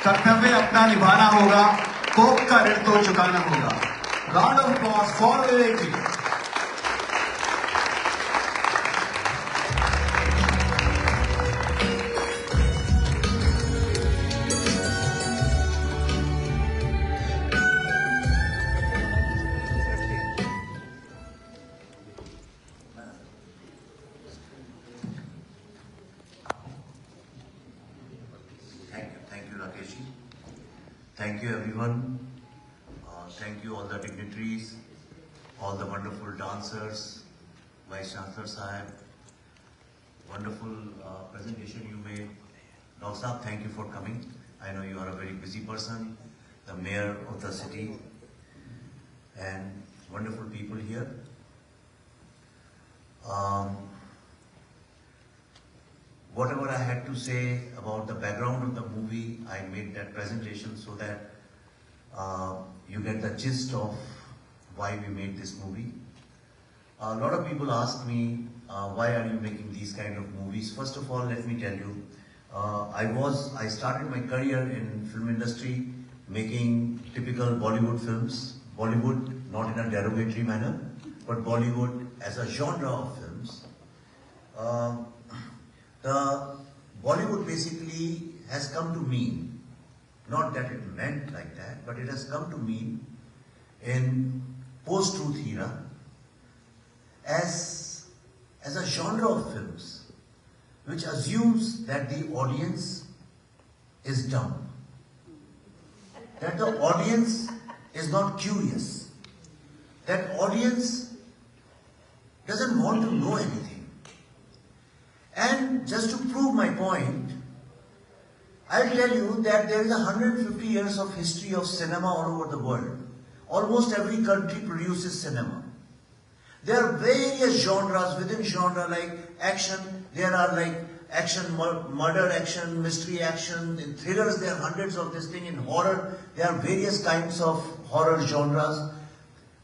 कर्तव्य अपना निभाना होगा, कोक का ऋण तो चुकाना होगा। Round of applause for Vivek ji. Thank you everyone. Thank you all the dignitaries, all the wonderful dancers, Vice Chancellor Sahib. Wonderful presentation you made. Dr. Saab, thank you for coming. I know you are a very busy person, the mayor of the city, and wonderful people here. Whatever I had to say about the background of the movie, I made that presentation so that you get the gist of why we made this movie. A lot of people ask me, why are you making these kind of movies? First of all, let me tell you, I started my career in film industry making typical Bollywood films. Bollywood, not in a derogatory manner, but Bollywood as a genre of films. The Bollywood basically has come to mean, not that it meant like that, but it has come to mean in post-truth era as a genre of films which assumes that the audience is dumb, that the audience is not curious, that audience doesn't want to know anything. And just to prove my point, I'll tell you that there is 150 years of history of cinema all over the world. Almost every country produces cinema. There are various genres within genre, like action. There are like action, murder action, mystery action. In thrillers, there are hundreds of this thing. In horror, there are various kinds of horror genres.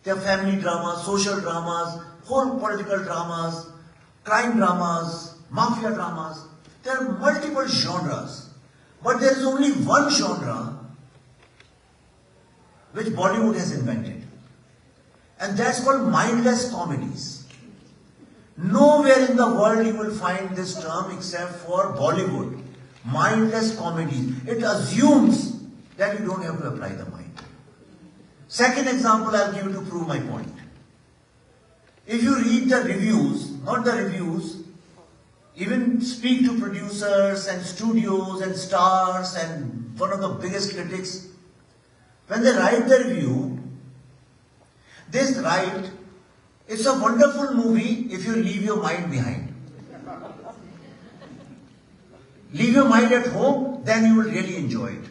There are family dramas, social dramas, whole political dramas, crime dramas, mafia dramas. There are multiple genres, but there is only one genre which Bollywood has invented, and that's called mindless comedies. Nowhere in the world you will find this term except for Bollywood. Mindless comedies. It assumes that you don't have to apply the mind. Second example I'll give you to prove my point. If you read the reviews, not the reviews, even speak to producers and studios and stars and one of the biggest critics, when they write the review, they write, it's a wonderful movie if you leave your mind behind. Leave your mind at home, then you will really enjoy it.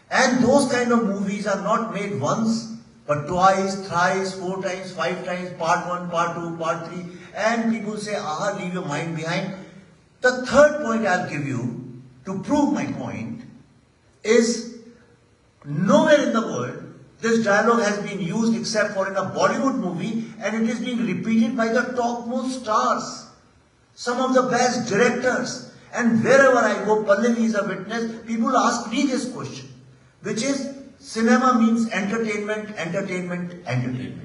And those kind of movies are not made once, but twice, thrice, 4 times, 5 times, part 1, part 2, part 3, and people say, aha, leave your mind behind. The third point I'll give you to prove my point is nowhere in the world this dialogue has been used except for in a Bollywood movie, and it is being repeated by the topmost stars, some of the best directors. And wherever I go, Pallavi is a witness, people ask me this question, which is, cinema means entertainment, entertainment, entertainment.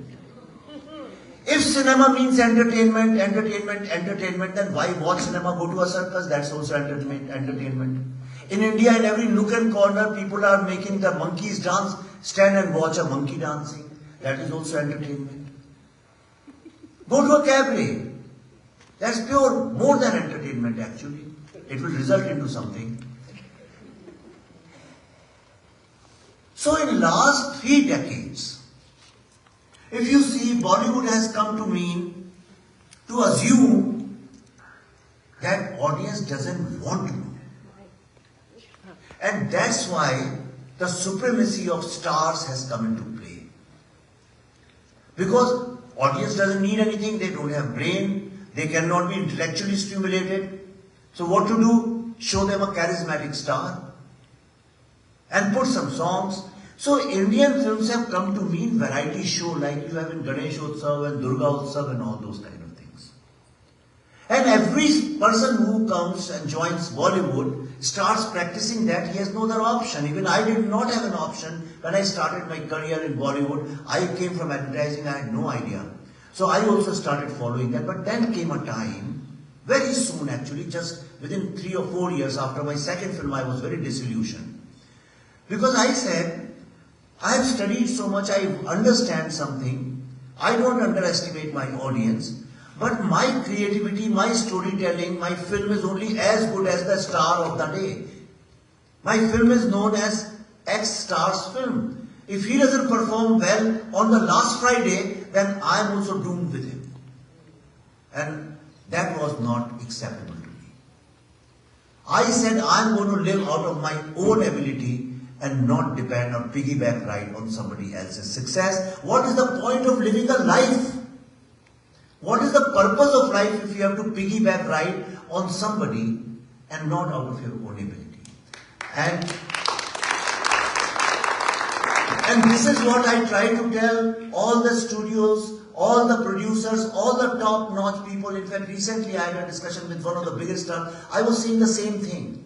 If cinema means entertainment, entertainment, entertainment, then why watch cinema? Go to a circus, that's also entertainment. In India, in every nook and corner, people are making the monkeys dance. Stand and watch a monkey dancing. That is also entertainment. Go to a cabaret. That's pure, more than entertainment actually. It will result into something. So in last 3 decades, if you see, Bollywood has come to mean to assume that audience doesn't want to know. And that's why the supremacy of stars has come into play. Because audience doesn't need anything, they don't have brain, they cannot be intellectually stimulated. So what to do? Show them a charismatic star and put some songs. So Indian films have come to mean variety show like you have in Ganesh Utsav and Durga Utsav and all those kind of things. And every person who comes and joins Bollywood starts practicing that. He has no other option. Even I did not have an option when I started my career in Bollywood. I came from advertising, I had no idea. So I also started following that. But then came a time, very soon actually, just within 3 or 4 years after my second film, I was very disillusioned. Because I said, I have studied so much, I understand something. I don't underestimate my audience. But my creativity, my storytelling, my film is only as good as the star of the day. My film is known as X star's film. If he doesn't perform well on the last Friday, then I am also doomed with him. And that was not acceptable to me. I said I am going to live out of my own ability and not depend or piggyback ride on somebody else's success. What is the point of living a life? What is the purpose of life if you have to piggyback ride on somebody and not out of your own ability? And this is what I try to tell all the studios, all the producers, all the top-notch people. In fact, recently I had a discussion with one of the biggest stars. I was saying the same thing.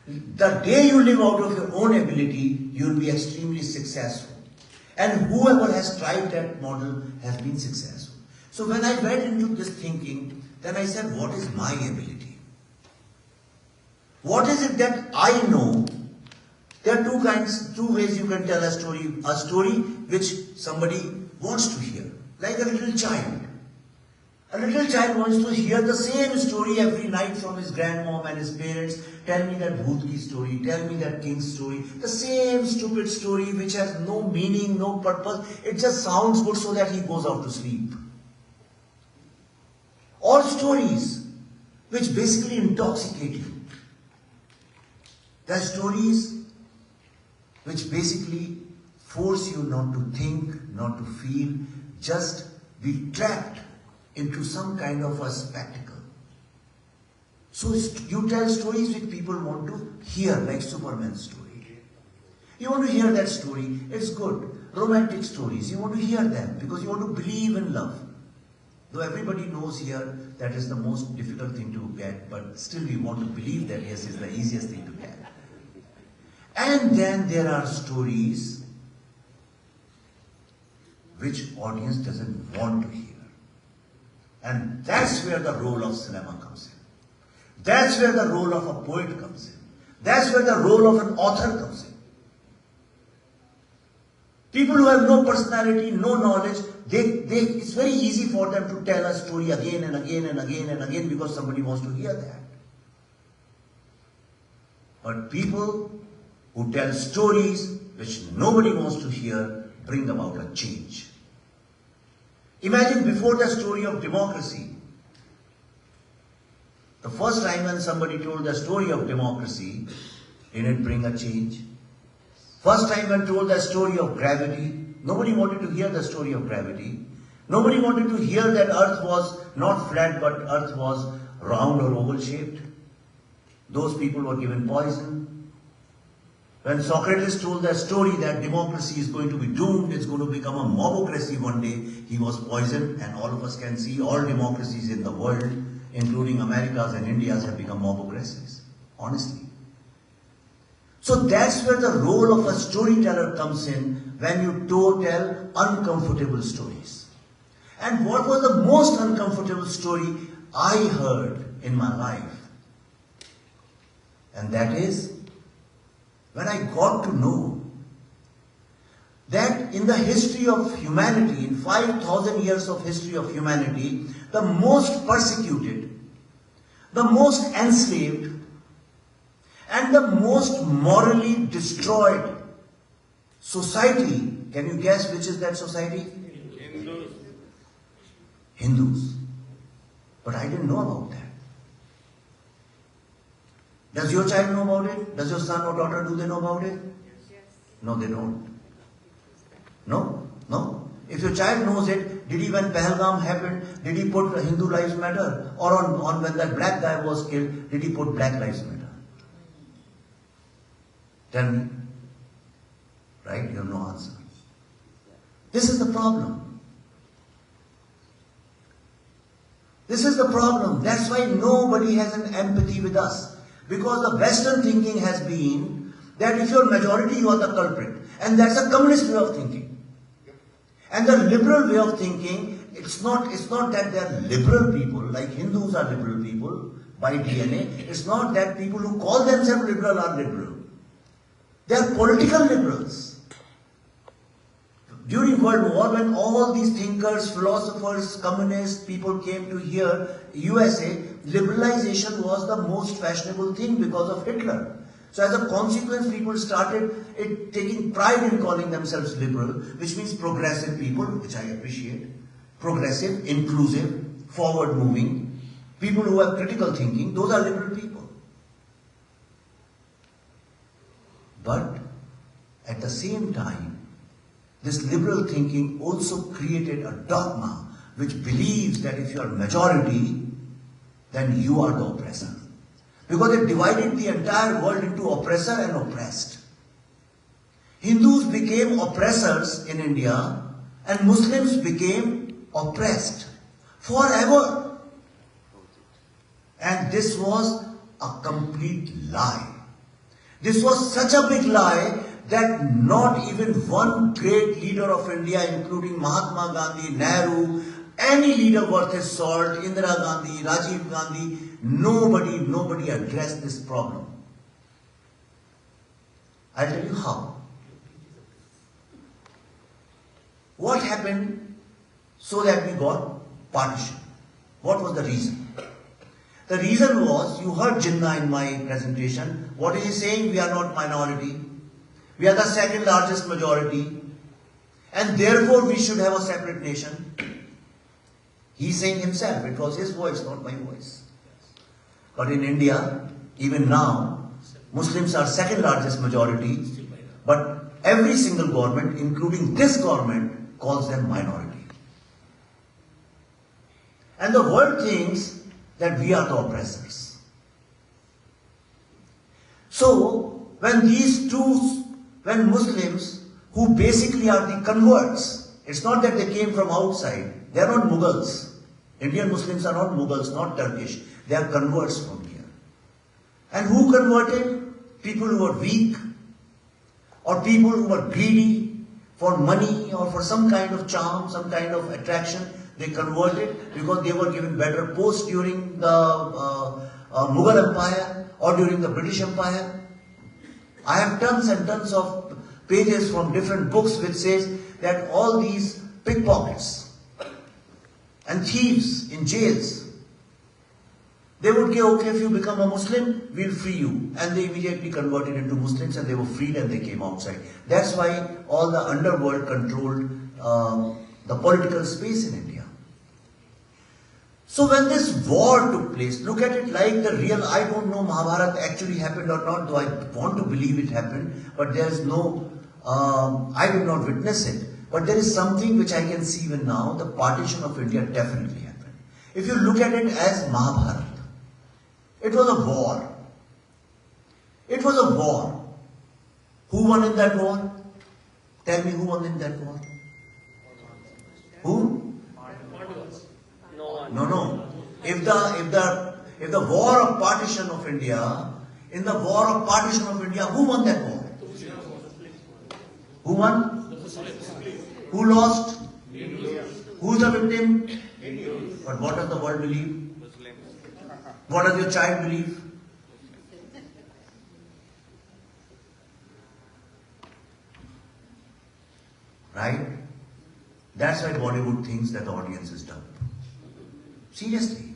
The day you live out of your own ability, you will be extremely successful. And whoever has tried that model has been successful. So when I went into this thinking, then I said, what is my ability? What is it that I know? There are two ways you can tell a story which somebody wants to hear, like a little child. A little child wants to hear the same story every night from his grandmom and his parents. Tell me that Bhoot ki story, tell me that king's story. The same stupid story which has no meaning, no purpose. It just sounds good so that he goes out to sleep. Or stories which basically intoxicate you. There are stories which basically force you not to think, not to feel, just be trapped into some kind of a spectacle. So you tell stories which people want to hear, like Superman's story. You want to hear that story, it's good. Romantic stories, you want to hear them because you want to believe in love. Though everybody knows here that is the most difficult thing to get, but still we want to believe that yes, it's the easiest thing to get. And then there are stories which audience doesn't want to hear. And that's where the role of cinema comes in. That's where the role of a poet comes in. That's where the role of an author comes in. People who have no personality, no knowledge, it's very easy for them to tell a story again and again and again and again because somebody wants to hear that. But people who tell stories which nobody wants to hear bring about a change. Imagine before the story of democracy, the first time when somebody told the story of democracy, did it bring a change? First time when told the story of gravity, nobody wanted to hear the story of gravity. Nobody wanted to hear that earth was not flat but earth was round or oval shaped. Those people were given poison. When Socrates told the story that democracy is going to be doomed, it's going to become a mobocracy one day, he was poisoned, and all of us can see all democracies in the world, including America's and India's, have become mobocracies, honestly. So that's where the role of a storyteller comes in when you tell uncomfortable stories. And what was the most uncomfortable story I heard in my life? And that is when I got to know that in the history of humanity, in 5,000 years of history of humanity, the most persecuted, the most enslaved, and the most morally destroyed society, can you guess which is that society? Hindus. But I didn't know about that. Does your child know about it? Does your son or daughter, do they know about it? Yes. No, they don't. No? No? If your child knows it, did he, when Pahalgam happened, did he put Hindu Lives Matter? Or on when that black guy was killed, did he put Black Lives Matter? Tell me. Right? You have no answer. This is the problem. This is the problem. That's why nobody has an empathy with us. Because the Western thinking has been that if you're majority, you are the culprit. And that's a communist way of thinking. And the liberal way of thinking, it's not that they're liberal people, like Hindus are liberal people by DNA. It's not that people who call themselves liberal are liberal. They're political liberals. During World War, when all these thinkers, philosophers, communists, people came to here, USA, liberalization was the most fashionable thing because of Hitler. So as a consequence, people started taking pride in calling themselves liberal, which means progressive people, which I appreciate. Progressive, inclusive, forward-moving, people who have critical thinking, those are liberal people. But at the same time, this liberal thinking also created a dogma which believes that if you are majority, then you are the oppressor. Because it divided the entire world into oppressor and oppressed. Hindus became oppressors in India and Muslims became oppressed forever. And this was a complete lie. This was such a big lie that not even one great leader of India, including Mahatma Gandhi, Nehru, any leader worth his salt, Indira Gandhi, Rajiv Gandhi, nobody addressed this problem. I'll tell you how. What happened so that we got partition? What was the reason? The reason was, you heard Jinnah in my presentation. What is he saying? We are not minority. We are the second largest majority. And therefore we should have a separate nation. He's saying himself. It was his voice, not my voice. But in India, even now, Muslims are second largest majority. But every single government, including this government, calls them minority. And the world thinks that we are the oppressors. So, when Muslims, who basically are the converts, it's not that they came from outside, they are not Mughals. Indian Muslims are not Mughals, not Turkish, they are converts from here. And who converted? People who were weak, or people who were greedy for money or for some kind of charm, some kind of attraction. They converted because they were given better posts during the Mughal Empire or during the British Empire. I have tons and tons of pages from different books which says that all these pickpockets and thieves in jails, they would say, okay, if you become a Muslim, we'll free you. And they immediately converted into Muslims and they were freed and they came outside. That's why all the underworld controlled the political space in India. So when this war took place, look at it like the real, I don't know Mahabharata actually happened or not, though I want to believe it happened, but there's no, I did not witness it. But there is something which I can see even now, the partition of India definitely happened. If you look at it as Mahabharata, it was a war. It was a war. Who won in that war? Tell me who won in that war? Who? No. If the war of partition of India, in the war of partition of India, who won that war? Who won? Who lost? Who's the victim? But what does the world believe? What does your child believe? Right? That's why Bollywood thinks that the audience is dumb. Seriously.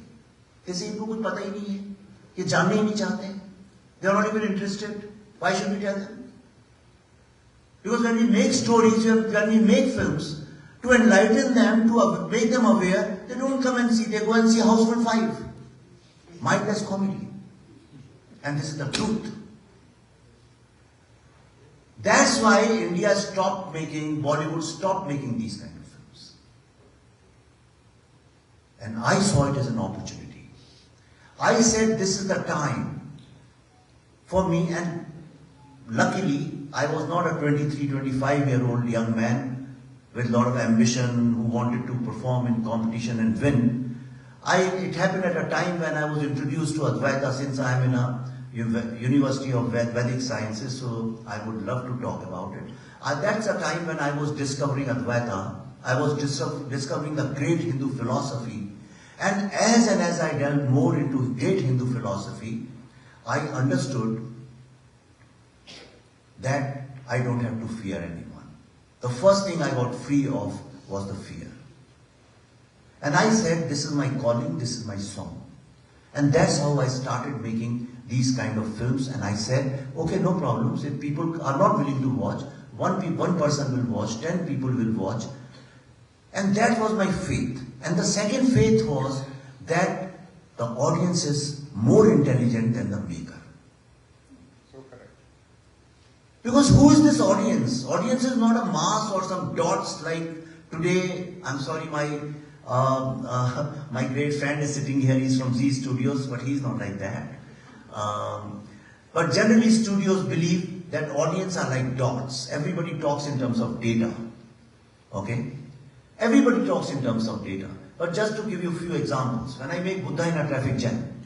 They say, इनको कुछ पता ही नहीं है, ये जानने ही नहीं चाहते. They are not even interested. Why should we tell them? Because when we make stories, when we make films, to enlighten them, to make them aware, they don't come and see, they go and see Houseful 5. Mindless comedy. And this is the truth. That's why India stopped making, Bollywood stopped making these kind of films. And I saw it as an opportunity. I said this is the time for me, and luckily I was not a 23, 25-year-old young man with a lot of ambition who wanted to perform in competition and win. It happened at a time when I was introduced to Advaita, since I am in a University of Vedic Sciences, so I would love to talk about it. That's a time when I was discovering Advaita. I was discovering the great Hindu philosophy. And as I delved more into great Hindu philosophy, I understood that I don't have to fear anyone. The first thing I got free of was the fear. And I said, this is my calling, this is my song. And that's how I started making these kind of films. And I said, okay, no problems. If people are not willing to watch, one person will watch, 10 people will watch. And that was my faith. And the second faith was that the audience is more intelligent than the maker. So correct. Because who is this audience? Audience is not a mass or some dots like today. I'm sorry, my great friend is sitting here. He's from Z Studios, but he's not like that. But generally studios believe that audience are like dots. Everybody talks in terms of data. Okay? Everybody talks in terms of data. But just to give you a few examples, when I make Buddha in a Traffic Jam,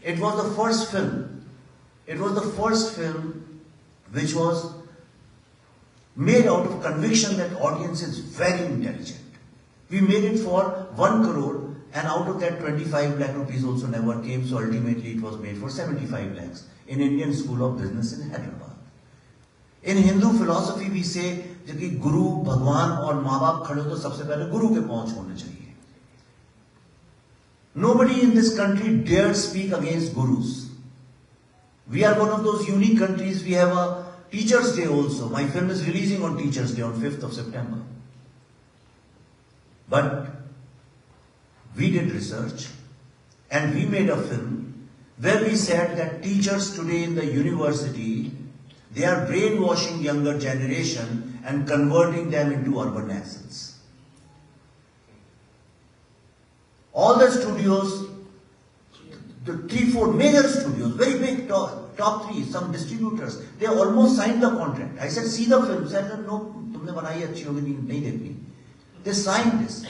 it was the first film. It was the first film which was made out of conviction that audience is very intelligent. We made it for 1 crore, and out of that 25 lakh rupees also never came, so ultimately it was made for 75 lakhs in Indian School of Business in Hyderabad. In Hindu philosophy we say जब कि गुरु भगवान और माँ बाप खड़े हो तो सबसे पहले गुरु के पहुंच होने चाहिए. Nobody in this country dares speak against gurus. We are one of those unique countries. We have a Teachers' Day also. My film is releasing on Teachers' Day on 5th of September. But we did research and we made a film where we said that teachers today in the university, they are brainwashing younger generation and converting them into urban accents. All the studios, the 3-4 major studios, very big, top 3, some distributors, they almost signed the contract. I said, see the film. They said, no, तुमने बनाई अच्छी होगी नहीं देखनी. They signed this.